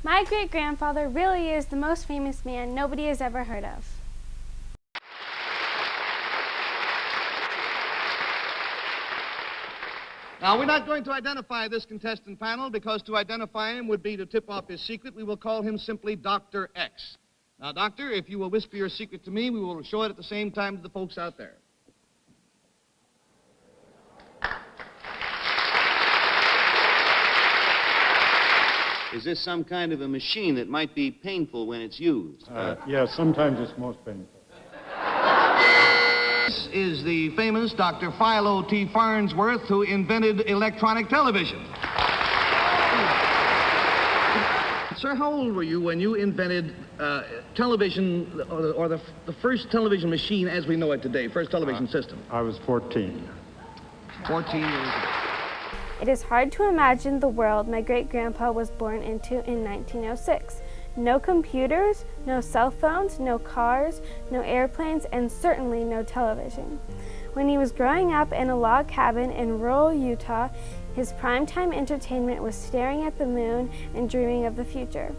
My great-grandfather really is the most famous man nobody has ever heard of. Now, we're not going to identify this contestant panel because to identify him would be to tip off his secret. We will call him simply Dr. X. Now, Doctor, if you will whisper your secret to me, we will show it at the same time to the folks out there. Is this some kind of a machine that might be painful when it's used? Yes, sometimes it's most painful. This is the famous Dr. Philo T. Farnsworth, who invented electronic television. Sir, how old were you when you invented television, or the first television machine as we know it today, first television system? I was 14. 14 years old. It is hard to imagine the world my great-grandpa was born into in 1906. No computers, no cell phones, no cars, no airplanes, and certainly no television. When he was growing up in a log cabin in rural Utah, his primetime entertainment was staring at the moon and dreaming of the future.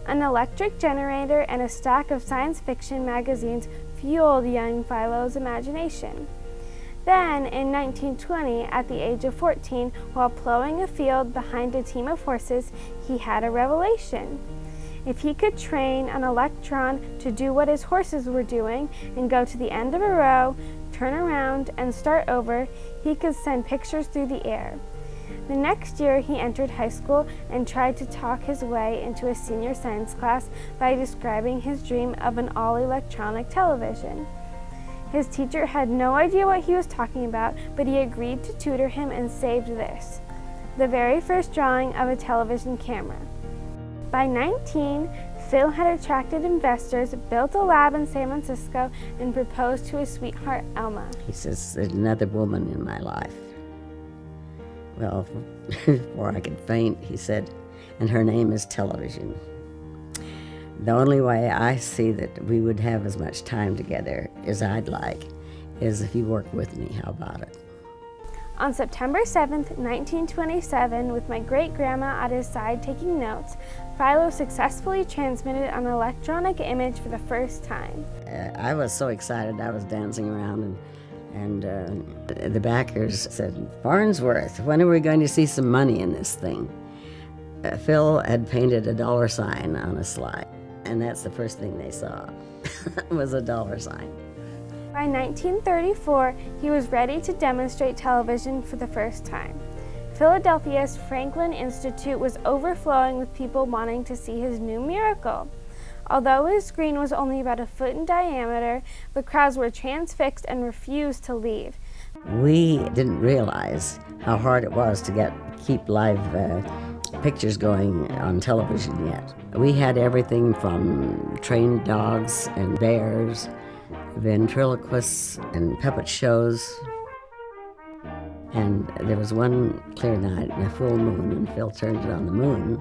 An electric generator and a stack of science fiction magazines fueled young Philo's imagination. Then, in 1920, at the age of 14, while plowing a field behind a team of horses, he had a revelation. If he could train an electron to do what his horses were doing and go to the end of a row, turn around, and start over, he could send pictures through the air. The next year, he entered high school and tried to talk his way into a senior science class by describing his dream of an all-electronic television. His teacher had no idea what he was talking about, but he agreed to tutor him and saved this, the very first drawing of a television camera. By 19, Phil had attracted investors, built a lab in San Francisco, and proposed to his sweetheart, Elma. He says, there's another woman in my life. Well, before I could faint, he said, and her name is television. The only way I see that we would have as much time together as I'd like is if you work with me. How about it? On September 7th, 1927, with my great-grandma at his side taking notes, Philo successfully transmitted an electronic image for the first time. I was so excited I was dancing around, and the backers said, Farnsworth, when are we going to see some money in this thing? Phil had painted a $sign on a slide, and that's the first thing they saw, was a $sign. By 1934, he was ready to demonstrate television for the first time. Philadelphia's Franklin Institute was overflowing with people wanting to see his new miracle. Although his screen was only about a foot in diameter, the crowds were transfixed and refused to leave. We didn't realize how hard it was to keep live pictures going on television yet. We had everything from trained dogs and bears, ventriloquists and puppet shows. And there was one clear night and a full moon, and Phil turned it on the moon,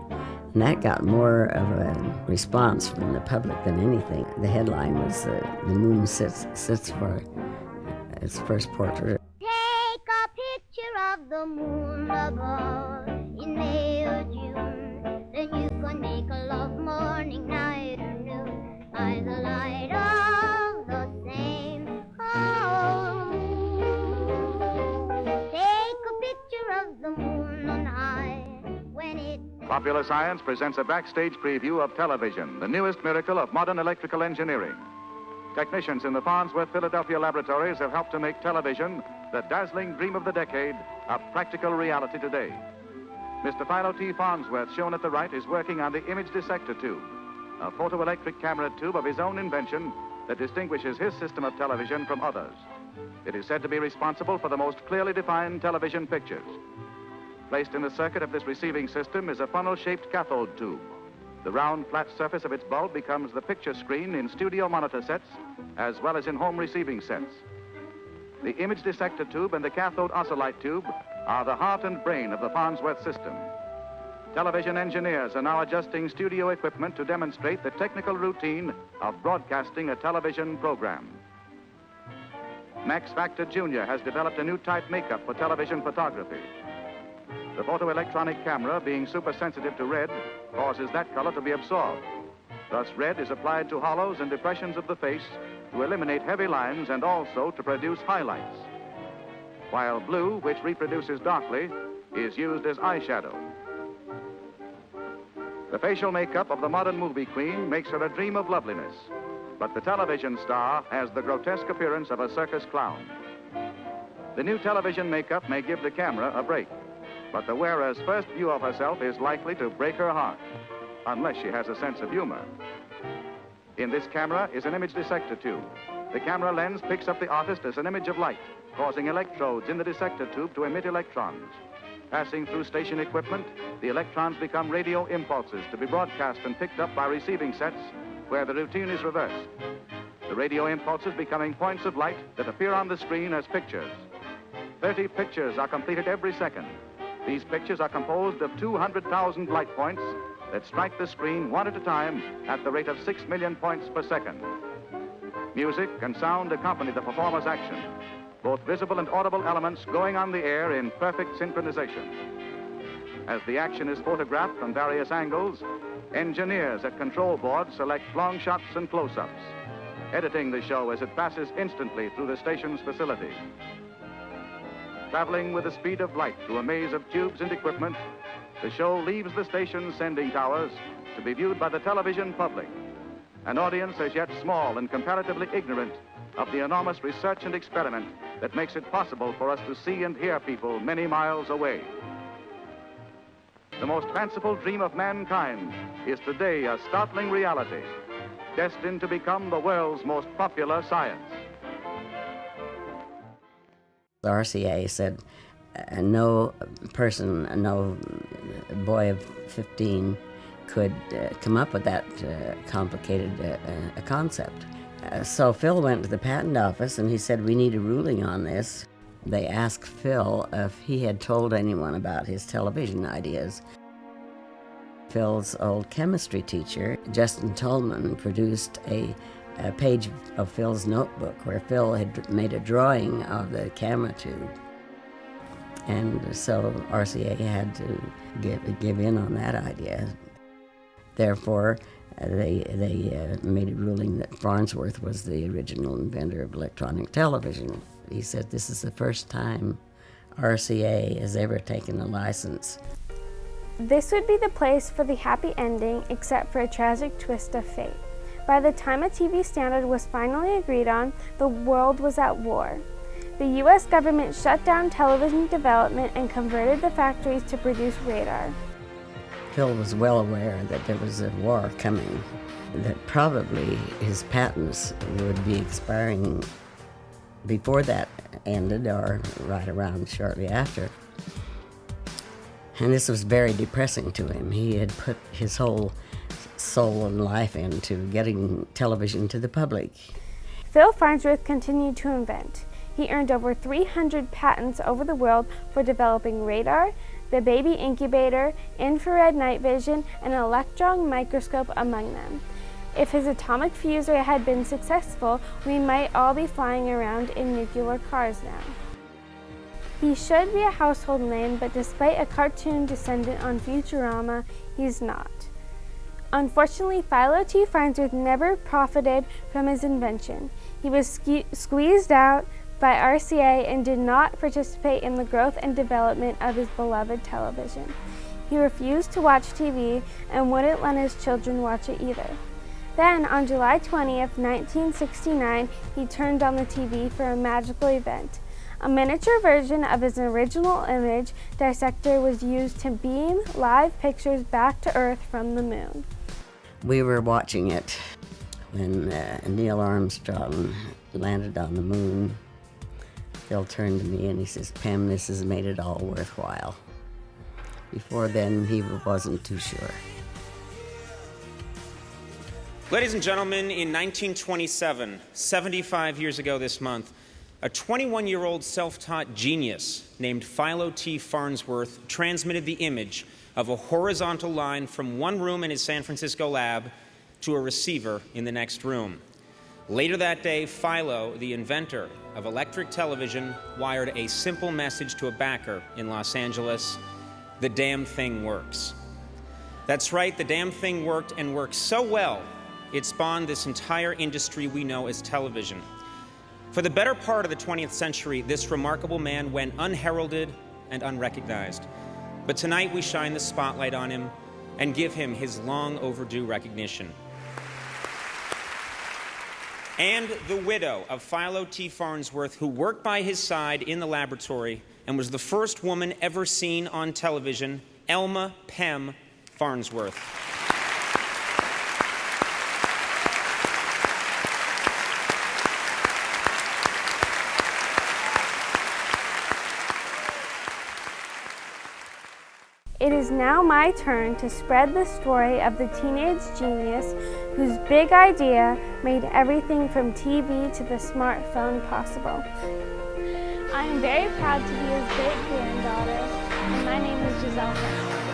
and that got more of a response from the public than anything. The headline was, the moon sits for its first portrait. Take a picture of the moon above in May or June, then you can make a love morning, night, or noon by the light of the same home. Take a picture of the moon on high when it... Popular Science presents a backstage preview of television, the newest miracle of modern electrical engineering. Technicians in the Farnsworth Philadelphia laboratories have helped to make television, the dazzling dream of the decade, a practical reality today. Mr. Philo T. Farnsworth, shown at the right, is working on the image dissector tube, a photoelectric camera tube of his own invention that distinguishes his system of television from others. It is said to be responsible for the most clearly defined television pictures. Placed in the circuit of this receiving system is a funnel-shaped cathode tube. The round, flat surface of its bulb becomes the picture screen in studio monitor sets, as well as in home receiving sets. The image dissector tube and the cathode oscillite tube are the heart and brain of the Farnsworth system. Television engineers are now adjusting studio equipment to demonstrate the technical routine of broadcasting a television program. Max Factor Jr. has developed a new type makeup for television photography. The photoelectronic camera, being supersensitive to red, causes that color to be absorbed. Thus, red is applied to hollows and depressions of the face to eliminate heavy lines and also to produce highlights, while blue, which reproduces darkly, is used as eyeshadow. The facial makeup of the modern movie queen makes her a dream of loveliness, but the television star has the grotesque appearance of a circus clown. The new television makeup may give the camera a break, but the wearer's first view of herself is likely to break her heart, unless she has a sense of humor. In this camera is an image dissector tube. The camera lens picks up the artist as an image of light, causing electrodes in the dissector tube to emit electrons. Passing through station equipment, the electrons become radio impulses to be broadcast and picked up by receiving sets where the routine is reversed. The radio impulses becoming points of light that appear on the screen as pictures. 30 pictures are completed every second. These pictures are composed of 200,000 light points that strike the screen one at a time at the rate of 6 million points per second. Music and sound accompany the performer's action, both visible and audible elements going on the air in perfect synchronization. As the action is photographed from various angles, engineers at control boards select long shots and close-ups, editing the show as it passes instantly through the station's facility. Traveling with the speed of light through a maze of tubes and equipment, the show leaves the station's sending towers to be viewed by the television public, an audience as yet small and comparatively ignorant of the enormous research and experiment that makes it possible for us to see and hear people many miles away. The most fanciful dream of mankind is today a startling reality, destined to become the world's most popular science. The RCA said no person, no boy of 15 could come up with that complicated concept. So Phil went to the patent office and he said, we need a ruling on this. They asked Phil if he had told anyone about his television ideas. Phil's old chemistry teacher, Justin Tolman, produced a page of Phil's notebook where Phil had made a drawing of the camera tube. And so RCA had to give in on that idea. Therefore, they made a ruling that Farnsworth was the original inventor of electronic television. He said this is the first time RCA has ever taken a license. This would be the place for the happy ending, except for a tragic twist of fate. By the time a TV standard was finally agreed on, the world was at war. The U.S. government shut down television development and converted the factories to produce radar. Phil was well aware that there was a war coming, that probably his patents would be expiring before that ended or right around shortly after. And this was very depressing to him. He had put his whole soul and life into getting television to the public. Phil Farnsworth continued to invent. He earned over 300 patents over the world for developing radar, the baby incubator, infrared night vision, and an electron microscope among them. If his atomic fuser had been successful, we might all be flying around in nuclear cars now. He should be a household name, but despite a cartoon descendant on Futurama, he's not. Unfortunately, Philo T. Farnsworth never profited from his invention. He was squeezed out by RCA and did not participate in the growth and development of his beloved television. He refused to watch TV and wouldn't let his children watch it either. Then, on July 20th, 1969, he turned on the TV for a magical event. A miniature version of his original image dissector was used to beam live pictures back to Earth from the moon. We were watching it when Neil Armstrong landed on the moon. Phil turned to me and he says, Pam, this has made it all worthwhile. Before then, he wasn't too sure. Ladies and gentlemen, in 1927, 75 years ago this month, a 21-year-old self-taught genius named Philo T. Farnsworth transmitted the image of a horizontal line from one room in his San Francisco lab to a receiver in the next room. Later that day, Philo, the inventor of electric television, wired a simple message to a backer in Los Angeles. The damn thing works. That's right, the damn thing worked, and worked so well, it spawned this entire industry we know as television. For the better part of the 20th century, this remarkable man went unheralded and unrecognized. But tonight we shine the spotlight on him and give him his long overdue recognition. And the widow of Philo T. Farnsworth, who worked by his side in the laboratory and was the first woman ever seen on television, Elma Pem Farnsworth. It is now my turn to spread the story of the teenage genius whose big idea made everything from TV to the smartphone possible. I am very proud to be his great-granddaughter, and my name is Giselle Farnsworth.